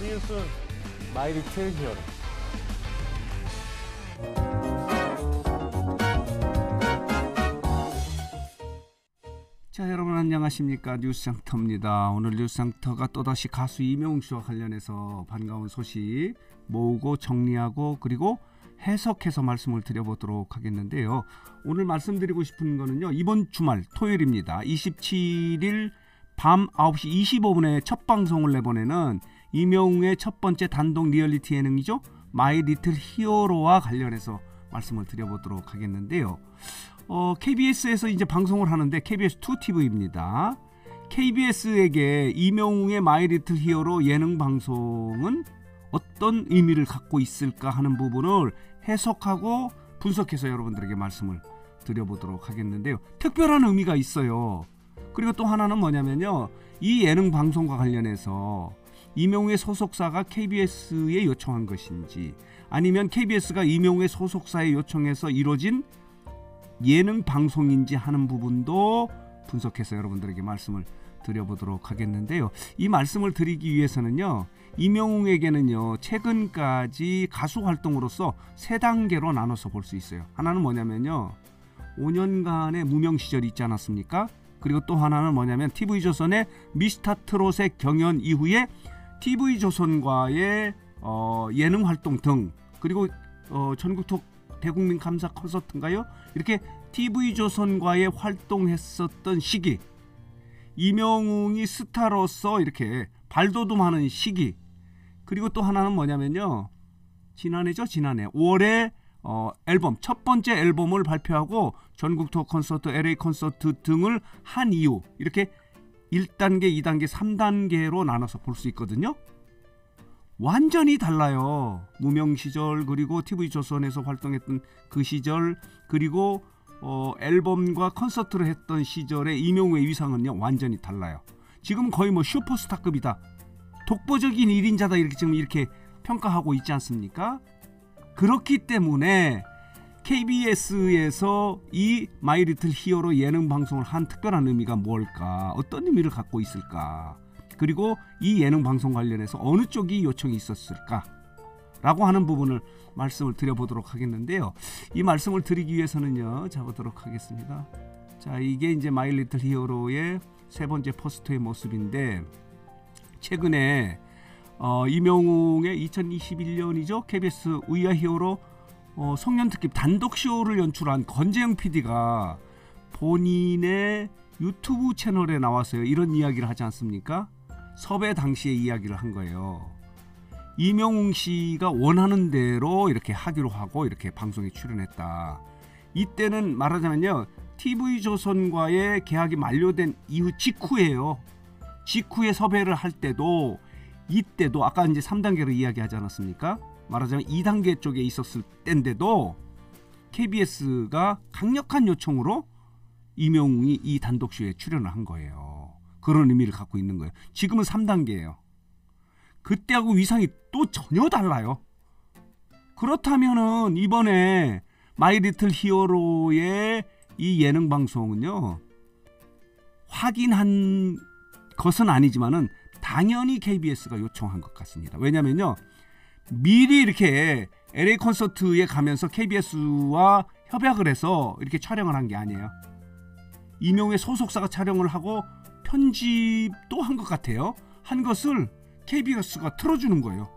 See you soon, my little hero. 자, 여러분 안녕하십니까? 뉴스장터입니다. 오늘 뉴스장터가 또다시 가수 이명웅 씨와 관련해서 반가운 소식 모으고 정리하고 그리고 해석해서 말씀을 드려보도록 하겠는데요. 오늘 말씀드리고 싶은 거는요, 이번 주말 토요일입니다. 27일 밤 9시 25분에 첫 방송을 내보내는 이명웅의 첫 번째 단독 리얼리티 예능이죠, 마이 리틀 히어로와 관련해서 말씀을 드려보도록 하겠는데요. KBS에서 이제 방송을 하는데 KBS2TV입니다. KBS에게 이명웅의 마이 리틀 히어로 예능 방송은 어떤 의미를 갖고 있을까 하는 부분을 해석하고 분석해서 여러분들에게 말씀을 드려보도록 하겠는데요. 특별한 의미가 있어요. 그리고 또 하나는 뭐냐면요, 이 예능 방송과 관련해서 이명웅의 소속사가 KBS에 요청한 것인지 아니면 KBS가 이명웅의 소속사에 요청해서 이루어진 예능 방송인지 하는 부분도 분석해서 여러분들에게 말씀을 드려보도록 하겠는데요. 이 말씀을 드리기 위해서는요, 이명웅에게는요 최근까지 가수 활동으로서 세 단계로 나눠서 볼 수 있어요. 하나는 뭐냐면요, 5년간의 무명 시절이 있지 않았습니까? 그리고 또 하나는 뭐냐면 TV조선의 미스터트롯의 경연 이후에 TV조선과의 예능 활동 등, 그리고 전국톡 대국민 감사 콘서트인가요? 이렇게 TV조선과의 활동했었던 시기, 이명웅이 스타로서 이렇게 발돋움하는 시기, 그리고 또 하나는 뭐냐면요, 지난해 5월에 앨범 첫 번째 앨범을 발표하고 전국 투어 콘서트, LA 콘서트 등을 한 이후, 이렇게 1단계, 2단계, 3단계로 나눠서 볼 수 있거든요. 완전히 달라요. 무명 시절, 그리고 TV조선에서 활동했던 그 시절, 그리고 앨범과 콘서트를 했던 시절의 이명웅의 위상은요 완전히 달라요. 지금 거의 뭐 슈퍼스타급이다, 독보적인 1인자다, 이렇게 지금 이렇게 평가하고 있지 않습니까? 그렇기 때문에 KBS에서 이 마이 리틀 히어로 예능 방송을 한 특별한 의미가 뭘까, 어떤 의미를 갖고 있을까, 그리고 이 예능 방송 관련해서 어느 쪽이 요청이 있었을까 라고 하는 부분을 말씀을 드려보도록 하겠는데요. 이 말씀을 드리기 위해서는요, 잡아보도록 하겠습니다. 자, 이게 이제 마이 리틀 히어로의 세 번째 포스터의 모습인데, 최근에 이명웅의 2021년이죠, KBS We Are Hero 송년특집 단독쇼를 연출한 권재영 PD가 본인의 유튜브 채널에 나와서요 이런 이야기를 하지 않습니까? 섭외 당시에 이야기를 한 거예요. 이명웅 씨가 원하는 대로 이렇게 하기로 하고 이렇게 방송에 출연했다. 이때는 말하자면요, TV조선과의 계약이 만료된 이후 직후예요. 직후에 섭외를 할 때도, 이때도 아까 이제 3단계로 이야기하지 않았습니까? 말하자면 2단계 쪽에 있었을 때인데도 KBS가 강력한 요청으로 이명웅이 이 단독쇼에 출연을 한 거예요. 그런 의미를 갖고 있는 거예요. 지금은 3단계예요. 그때하고 위상이 또 전혀 달라요. 그렇다면은 이번에 마이 리틀 히어로의 이 예능 방송은요, 확인한 것은 아니지만은 당연히 KBS가 요청한 것 같습니다. 왜냐면요, 미리 이렇게 LA 콘서트에 가면서 KBS와 협약을 해서 이렇게 촬영을 한 게 아니에요. 이명웅의 소속사가 촬영을 하고 편집도 한 것 같아요. 한 것을 KBS가 틀어주는 거예요.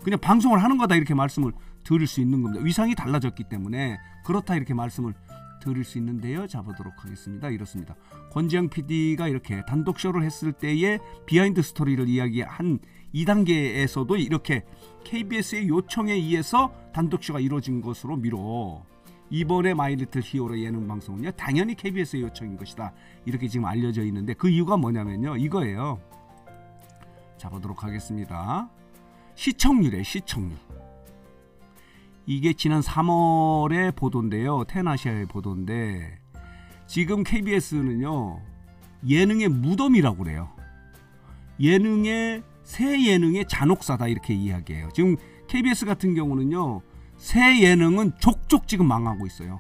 그냥 방송을 하는 거다, 이렇게 말씀을 드릴 수 있는 겁니다. 위상이 달라졌기 때문에 그렇다, 이렇게 말씀을 드릴 수 있는데요. 잡아보도록 하겠습니다. 이렇습니다. 권지영 PD가 이렇게 단독쇼를 했을 때의 비하인드 스토리를 이야기한 2단계에서도 이렇게 KBS의 요청에 의해서 단독쇼가 이루어진 것으로 미뤄 이번에 마이 리틀 히어로 예능 방송은요 당연히 KBS의 요청인 것이다, 이렇게 지금 알려져 있는데, 그 이유가 뭐냐면요, 이거예요. 잡아보도록 하겠습니다. 시청률이에요. 시청률. 이게 지난 3월의 보도인데요, 텐아시아의 보도인데, 지금 KBS는요 예능의 무덤이라고 그래요. 새 예능의 잔혹사다, 이렇게 이야기해요. 지금 KBS 같은 경우는요, 새 예능은 족족 지금 망하고 있어요.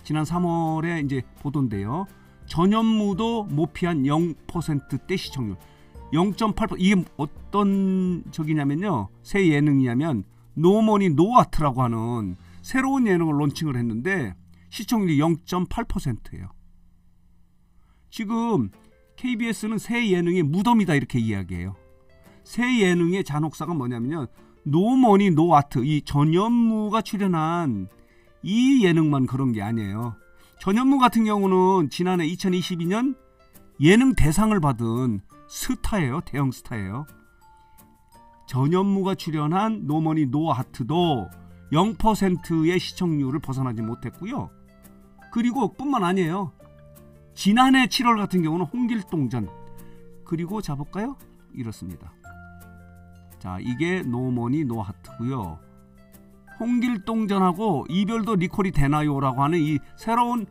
지난 3월에 이제 보도인데요, 전현무도 못 피한 0%대 시청률. 0.8% 이게 어떤 적이냐면요. 새 예능이냐면 노머니 노아트라고 하는 새로운 예능을 론칭을 했는데 시청률이 0.8%예요. 지금 KBS는 새 예능의 무덤이다 이렇게 이야기해요. 새 예능의 잔혹사가 뭐냐면요. 노머니 노아트 이 전현무가 출연한 이 예능만 그런 게 아니에요. 전현무 같은 경우는 지난해 2022년 예능 대상을 받은 스타예요. 대형 스타예요. 전현무가 출연한 노머니 노아트도 0%의 시청률을 벗어나지 못했고요. 그리고 뿐만 아니에요. 지난해 7월 같은 경우는 홍길동전 그리고 자볼까요? 이렇습니다. 자, 이게 노머니 노하트고요. 홍길동전하고 이별도 리콜이 되나요라고 하는 이 새로운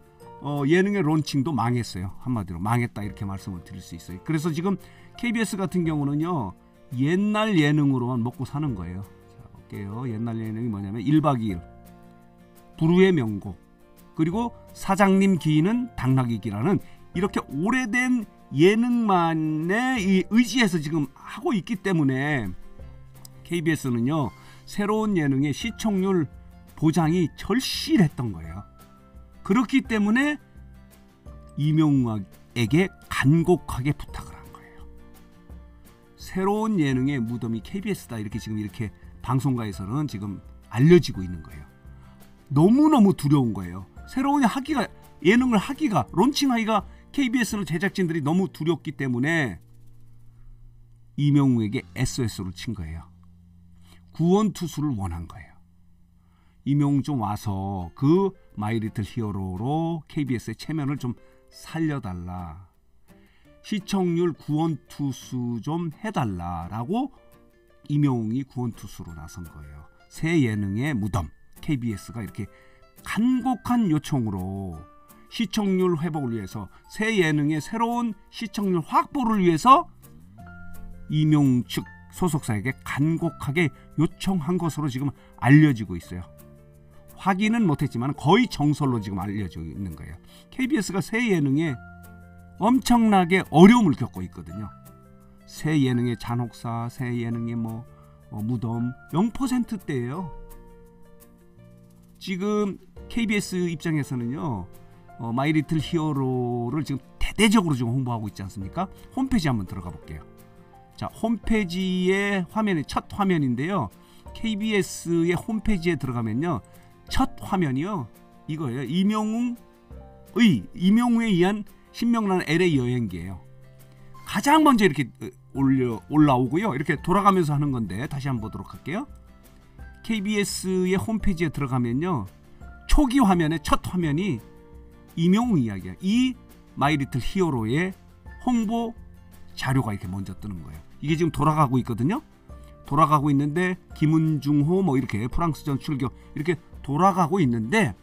예능의 론칭도 망했어요. 한마디로 망했다 이렇게 말씀을 드릴 수 있어요. 그래서 지금 KBS 같은 경우는요. 옛날 예능으로만 먹고 사는 거예요. 자, 볼게요. 옛날 예능이 뭐냐면 1박 2일 부르의 명곡 그리고 사장님 기인은 당나귀기라는 이렇게 오래된 예능만에 의지해서 지금 하고 있기 때문에 KBS는요. 새로운 예능의 시청률 보장이 절실했던 거예요. 그렇기 때문에 이명웅에게 간곡하게 부탁을 한 거예요. 새로운 예능의 무덤이 KBS다 이렇게 지금 이렇게 방송가에서는 지금 알려지고 있는 거예요. 너무너무 두려운 거예요. 새로운 예능을 하기가 론칭하기가 KBS는 제작진들이 너무 두렵기 때문에 이명웅에게 SOS를 친 거예요. 구원투수를 원한 거예요. 이명웅 좀 와서 그 마이리틀 히어로로 KBS의 체면을 좀 살려달라. 시청률 구원투수 좀 해달라라고 이명웅이 구원투수로 나선 거예요. 새 예능의 무덤 KBS가 이렇게 간곡한 요청으로 시청률 회복을 위해서 새 예능의 새로운 시청률 확보를 위해서 이명웅 측 소속사에게 간곡하게 요청한 것으로 지금 알려지고 있어요. 확인은 못했지만 거의 정설로 지금 알려지고 있는 거예요. KBS가 새 예능에 엄청나게 어려움을 겪고 있거든요. 새 예능의 잔혹사, 새 예능의 무덤 0%대예요. 지금 KBS 입장에서는요. 마이리틀 히어로를 지금 대대적으로 지금 홍보하고 있지 않습니까? 홈페이지 한번 들어가 볼게요. 자, 홈페이지의 화면이 첫 화면인데요. KBS의 홈페이지에 들어가면요. 첫 화면이요. 이거예요. 이명웅에 의한 신명나는 LA 여행기예요. 가장 먼저 이렇게 올라오고요. 이렇게 돌아가면서 하는 건데 다시 한번 보도록 할게요. KBS의 홈페이지에 들어가면요. 초기 화면의 첫 화면이 이명웅 이야기야. 이 마이리틀 히어로의 홍보 자료가 이렇게 먼저 뜨는 거예요. 이게 지금 돌아가고 있거든요. 돌아가고 있는데 김은중호 이렇게 프랑스전 출격 이렇게 돌아가고 있는데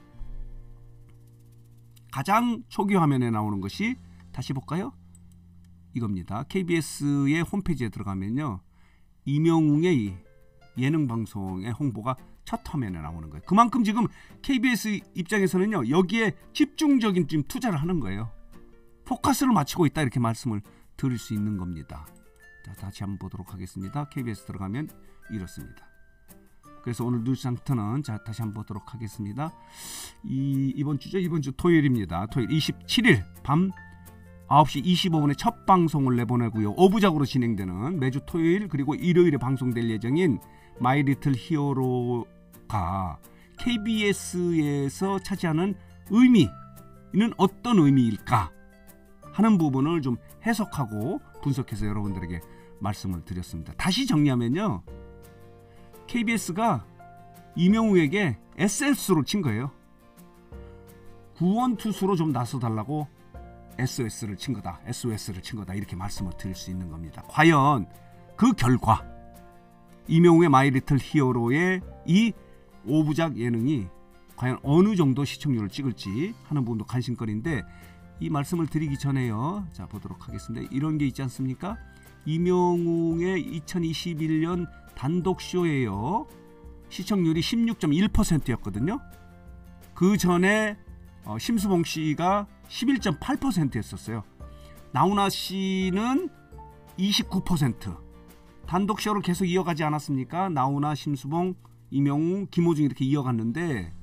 가장 초기 화면에 나오는 것이 다시 볼까요? 이겁니다. KBS의 홈페이지에 들어가면요. 이명웅의 예능 방송의 홍보가 첫 화면에 나오는 거예요. 그만큼 지금 KBS 입장에서는요. 여기에 집중적인 지금 투자를 하는 거예요. 포커스를 맞추고 있다 이렇게 말씀을 드릴 수 있는 겁니다. 자, 다시 한번 보도록 하겠습니다. KBS 들어가면 이렇습니다. 그래서 오늘 뉴스상터는 자 다시 한번 보도록 하겠습니다. 이번 주죠. 이번 주 토요일입니다. 토요일 27일 밤 9시 25분에 첫 방송을 내보내고요. 5부작으로 진행되는 매주 토요일 그리고 일요일에 방송될 예정인 마이리틀 히어로가 KBS에서 차지하는 의미는 어떤 의미일까 하는 부분을 좀 해석하고 분석해서 여러분들에게 말씀을 드렸습니다. 다시 정리하면요. KBS가 이명웅에게 SS로 친 거예요. 구원투수로 좀 나서달라고 SOS를 친 거다. SOS를 친 거다. 이렇게 말씀을 드릴 수 있는 겁니다. 과연 그 결과 이명웅의 마이리틀 히어로의 이 5부작 예능이 과연 어느 정도 시청률을 찍을지 하는 부분도 관심거리인데 이 말씀을 드리기 전에요. 자 보도록 하겠습니다. 이런 게 있지 않습니까? 이명웅의 2021년 단독쇼예요. 시청률이 16.1%였거든요. 그 전에 심수봉 씨가 11.8%였었어요. 나훈아 씨는 29%. 단독 쇼를 계속 이어가지 않았습니까? 나훈아, 심수봉, 이명웅, 김호중 이렇게 이어갔는데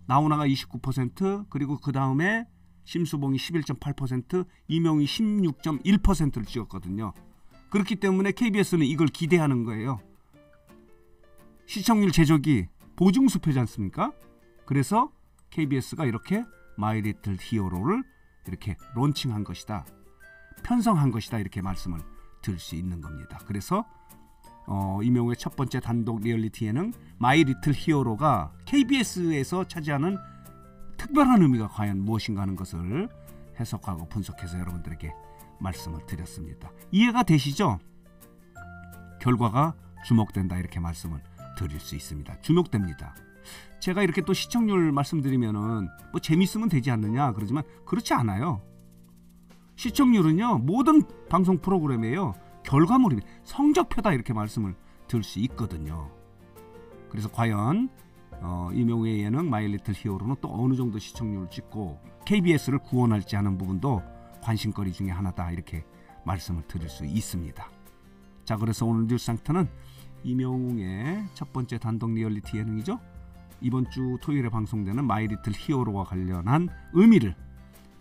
나훈아가 29%, 그리고 그 다음에 심수봉이 11.8%, 이명웅이 16.1%를 찍었거든요. 그렇기 때문에 KBS는 이걸 기대하는 거예요. 시청률 제조기 보증수표지 않습니까? 그래서 KBS가 이렇게 마이 리틀 히어로를 이렇게 론칭한 것이다, 편성한 것이다, 이렇게 말씀을 드릴 수 있는 겁니다. 그래서 이명웅의 첫 번째 단독 리얼리티 예능 마이 리틀 히어로가 KBS에서 차지하는 특별한 의미가 과연 무엇인가 하는 것을 해석하고 분석해서 여러분들에게 말씀을 드렸습니다. 이해가 되시죠? 결과가 주목된다, 이렇게 말씀을 드릴 수 있습니다. 주목됩니다. 제가 이렇게 또 시청률 말씀드리면은 뭐 재밌으면 되지 않느냐 그러지만 그렇지 않아요. 시청률은요, 모든 방송 프로그램에요, 결과물이 성적표다, 이렇게 말씀을 드릴 수 있거든요. 그래서 과연 이명웅의 예능 마이 리틀 히어로는 또 어느 정도 시청률을 찍고 KBS를 구원할지 하는 부분도 관심거리 중에 하나다, 이렇게 말씀을 드릴 수 있습니다. 자, 그래서 오늘 뉴스상터는 이명웅의 첫 번째 단독 리얼리티 예능이죠, 이번 주 토요일에 방송되는 마이 리틀 히어로와 관련한 의미를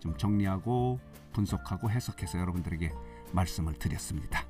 좀 정리하고 분석하고 해석해서 여러분들에게 말씀을 드렸습니다.